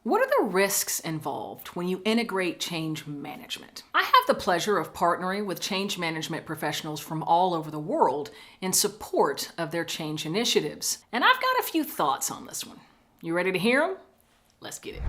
What are the risks involved when you integrate change management? I have the pleasure of partnering with change management professionals from all over the world in support of their change initiatives. And I've got a few thoughts on this one. You ready to hear them? Let's get it.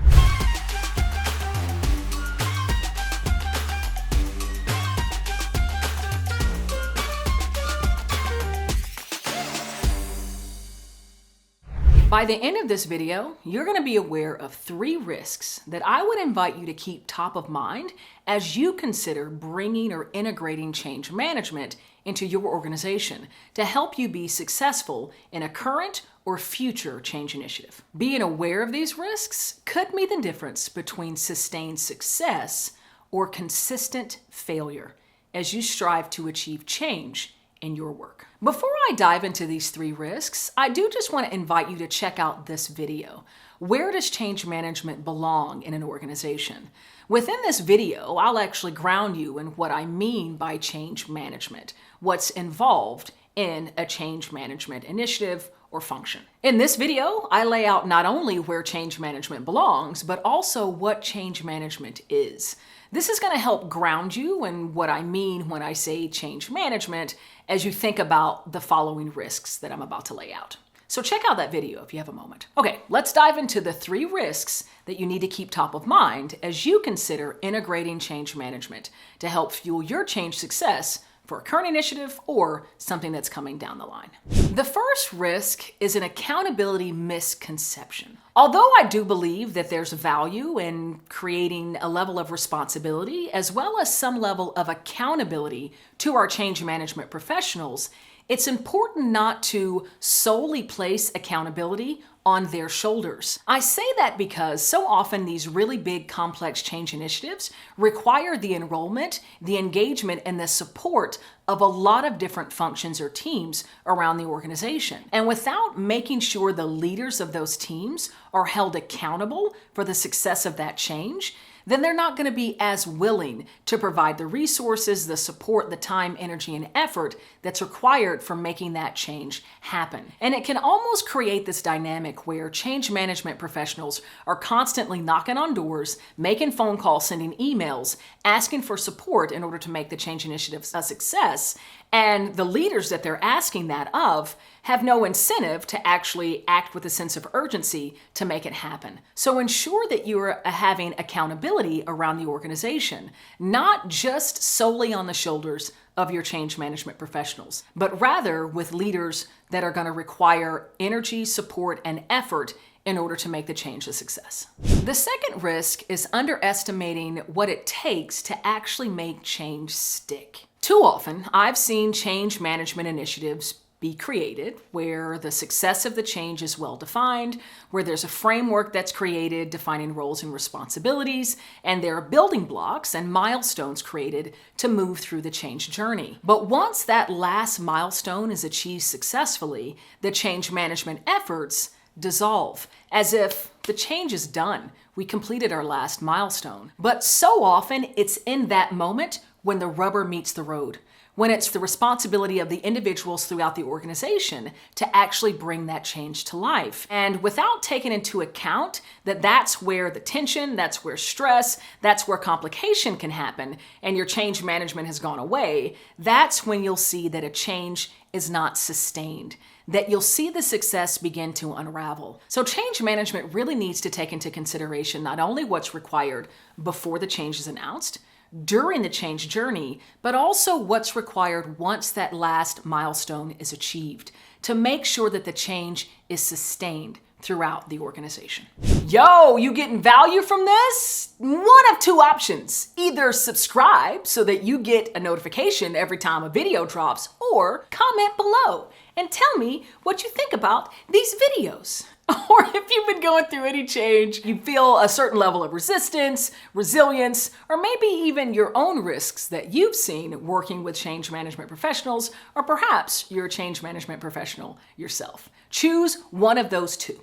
By the end of this video, you're going to be aware of 3 risks that I would invite you to keep top of mind as you consider bringing or integrating change management into your organization to help you be successful in a current or future change initiative. Being aware of these risks could mean the difference between sustained success or consistent failure as you strive to achieve change in your work. Before I dive into these 3 risks, I do just want to invite you to check out this video. Where does change management belong in an organization? Within this video, I'll actually ground you in what I mean by change management, what's involved in a change management initiative or function. In this video, I lay out not only where change management belongs, but also what change management is. This is going to help ground you in what I mean when I say change management as you think about the following risks that I'm about to lay out. So check out that video if you have a moment. Okay, let's dive into the 3 risks that you need to keep top of mind as you consider integrating change management to help fuel your change success for a current initiative or something that's coming down the line. The first risk is an accountability misconception. Although I do believe that there's value in creating a level of responsibility as well as some level of accountability to our change management professionals, it's important not to solely place accountability on their shoulders. I say that because so often these really big complex change initiatives require the enrollment, the engagement, and the support of a lot of different functions or teams around the organization. And without making sure the leaders of those teams are held accountable for the success of that change, then they're not going to be as willing to provide the resources, the support, the time, energy, and effort that's required for making that change happen. And it can almost create this dynamic where change management professionals are constantly knocking on doors, making phone calls, sending emails, asking for support in order to make the change initiative a success. And the leaders that they're asking that of have no incentive to actually act with a sense of urgency to make it happen. So ensure that you're having accountability around the organization, not just solely on the shoulders of your change management professionals, but rather with leaders that are going to require energy, support, and effort in order to make the change a success. The second risk is underestimating what it takes to actually make change stick. Too often, I've seen change management initiatives be created where the success of the change is well defined, where there's a framework that's created defining roles and responsibilities, and there are building blocks and milestones created to move through the change journey. But once that last milestone is achieved successfully, the change management efforts dissolve, as if the change is done. We completed our last milestone. But so often it's in that moment when the rubber meets the road, when it's the responsibility of the individuals throughout the organization to actually bring that change to life. And without taking into account that that's where the tension, that's where stress, that's where complication can happen, and your change management has gone away, that's when you'll see that a change is not sustained, that you'll see the success begin to unravel. So change management really needs to take into consideration not only what's required before the change is announced, during the change journey, but also what's required once that last milestone is achieved to make sure that the change is sustained throughout the organization. Yo, you getting value from this? One of 2 options. Either subscribe so that you get a notification every time a video drops, or comment below and tell me what you think about these videos. Or if you've been going through any change, you feel a certain level of resistance, resilience, or maybe even your own risks that you've seen working with change management professionals, or perhaps you're a change management professional yourself. Choose one of those 2.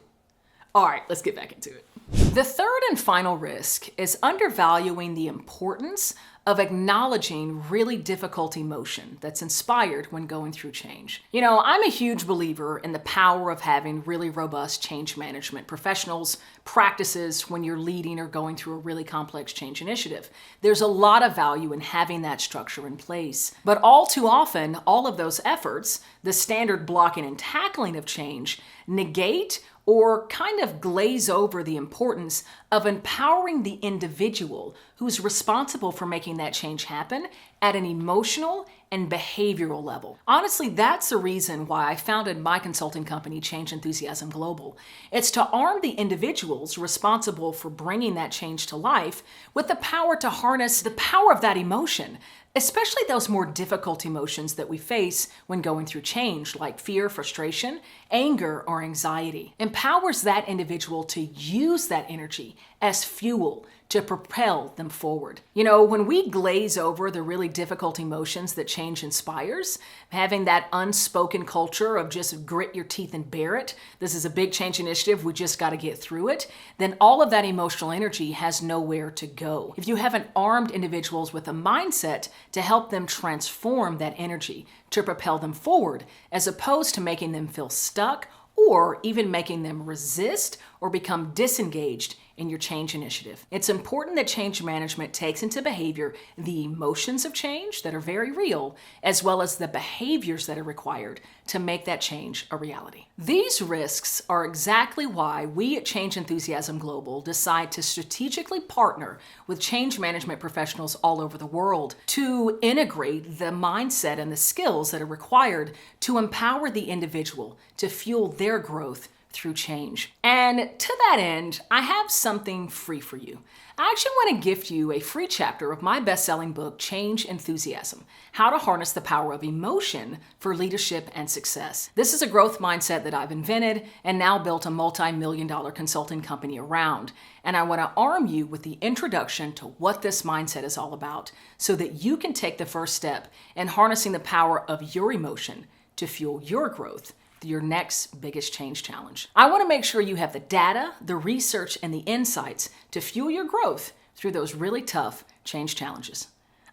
All right, let's get back into it. The third and final risk is undervaluing the importance of acknowledging really difficult emotion that's inspired when going through change. I'm a huge believer in the power of having really robust change management professionals, practices when you're leading or going through a really complex change initiative. There's a lot of value in having that structure in place. But all too often, all of those efforts, the standard blocking and tackling of change, negate or kind of glaze over the importance of empowering the individual who's responsible for making that change happen at an emotional and behavioral level. Honestly, that's the reason why I founded my consulting company, Change Enthusiasm Global. It's to arm the individuals responsible for bringing that change to life with the power to harness the power of that emotion, especially those more difficult emotions that we face when going through change, like fear, frustration, anger, or anxiety. Empowers that individual to use that energy as fuel to propel them forward. When we glaze over the really difficult emotions that change inspires, having that unspoken culture of just grit your teeth and bear it, this is a big change initiative, we just got to get through it, then all of that emotional energy has nowhere to go. If you haven't armed individuals with a mindset to help them transform that energy, to propel them forward, as opposed to making them feel stuck or even making them resist or become disengaged in your change initiative. It's important that change management takes into behavior the emotions of change that are very real, as well as the behaviors that are required to make that change a reality. These risks are exactly why we at Change Enthusiasm Global decide to strategically partner with change management professionals all over the world to integrate the mindset and the skills that are required to empower the individual to fuel their growth through change. And to that end, I have something free for you. I actually want to gift you a free chapter of my best-selling book, Change Enthusiasm: How to Harness the Power of Emotion for Leadership and Success. This is a growth mindset that I've invented and now built a multi-million-dollar consulting company around. And I want to arm you with the introduction to what this mindset is all about so that you can take the first step in harnessing the power of your emotion to fuel your growth, your next biggest change challenge. I want to make sure you have the data, the research, and the insights to fuel your growth through those really tough change challenges.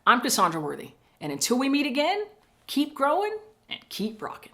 I'm Cassandra Worthy, and until we meet again, keep growing and keep rocking.